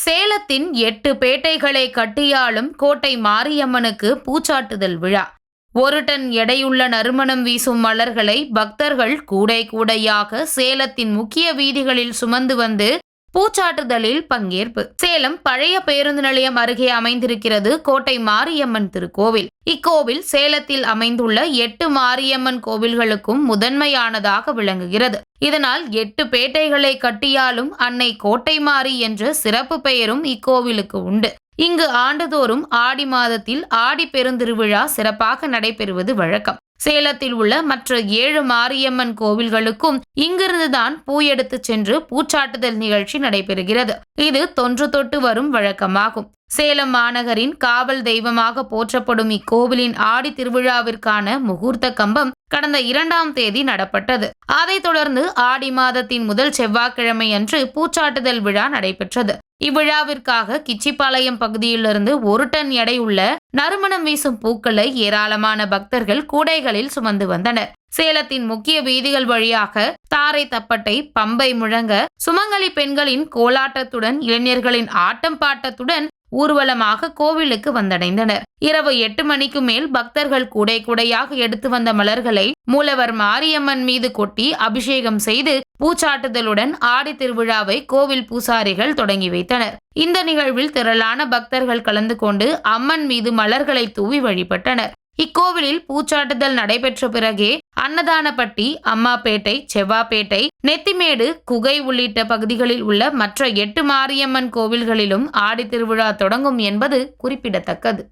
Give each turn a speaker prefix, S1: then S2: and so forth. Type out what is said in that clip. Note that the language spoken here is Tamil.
S1: சேலத்தின் 8 பேட்டைகளை கட்டியாளும் கோட்டை மாரியம்மனுக்கு பூச்சாட்டுதல் விழா. 1 டன் எடையுள்ள நறுமணம் வீசும் மலர்களை பக்தர்கள் கூடை கூடையாக சேலத்தின் முக்கிய வீதிகளில் சுமந்து வந்து பூச்சாட்டுதலில் பங்கேற்பு. சேலம் பழைய பேருந்து நிலையம் அருகே அமைந்திருக்கிறது கோட்டை மாரியம்மன் திருக்கோவில். இக்கோவில் சேலத்தில் அமைந்துள்ள 8 மாரியம்மன் கோவில்களுக்கும் முதன்மையானதாக விளங்குகிறது. இதனால் 8 பேட்டைகளை கட்டியாலும் அன்னை கோட்டை மாரி என்ற சிறப்பு பெயரும் இக்கோவிலுக்கு உண்டு. இங்கு ஆண்டுதோறும் ஆடி மாதத்தில் ஆடி பெருந்திருவிழா சிறப்பாக நடைபெறுவது வழக்கம். சேலத்தில் உள்ள மற்ற 7 மாரியம்மன் கோவில்களுக்கும் இங்கிருந்துதான் பூ எடுத்து சென்று பூச்சாட்டுதல் நிகழ்ச்சி நடைபெறுகிறது. இது தொன்று தொட்டு வரும் வழக்கமாகும். சேலம் மாநகரின் காவல் தெய்வமாக போற்றப்படும் இக்கோவிலின் ஆடி திருவிழாவிற்கான முகூர்த்த கம்பம் கடந்த 2ஆம் தேதி நடப்பட்டது. அதைத் தொடர்ந்து ஆடி மாதத்தின் முதல் செவ்வாய்க்கிழமை அன்று பூச்சாட்டுதல் விழா நடைபெற்றது. இவ்விழாவிற்காக கிச்சிபாளையம் பகுதியிலிருந்து 1 டன் எடையுள்ள நறுமணம் வீசும் பூக்களை ஏராளமான பக்தர்கள் கூடைகளில் சுமந்து வந்தனர். சேலத்தின் முக்கிய வீதிகள் வழியாக தாரை தப்பட்டை, பம்பை முழங்க, சுமங்கலி பெண்களின் கோலாட்டத்துடன் இளைஞர்களின் ஆட்டம் பாட்டத்துடன் ஊர்வலமாக கோவிலுக்கு வந்தடைந்தனர். இரவு 8 மணிக்கு மேல் பக்தர்கள் கூடை கூடையாக எடுத்து வந்த மலர்களை மூலவர் மாரியம்மன் மீது கொட்டி அபிஷேகம் செய்து பூச்சாட்டுதலுடன் ஆடி திருவிழாவை கோவில் பூசாரிகள் தொடங்கி வைத்தனர். இந்த நிகழ்வில் திரளான பக்தர்கள் கலந்து கொண்டு அம்மன் மீது மலர்களை தூவி வழிபட்டனர். இக்கோவிலில் பூச்சாட்டுதல் நடைபெற்ற பிறகே அன்னதானப்பட்டி, அம்மாப்பேட்டை, செவ்வாப்பேட்டை, நெத்திமேடு, குகை உள்ளிட்ட பகுதிகளில் உள்ள மற்ற 8 மாரியம்மன் கோவில்களிலும் ஆடி திருவிழா தொடங்கும் என்பது குறிப்பிடத்தக்கது.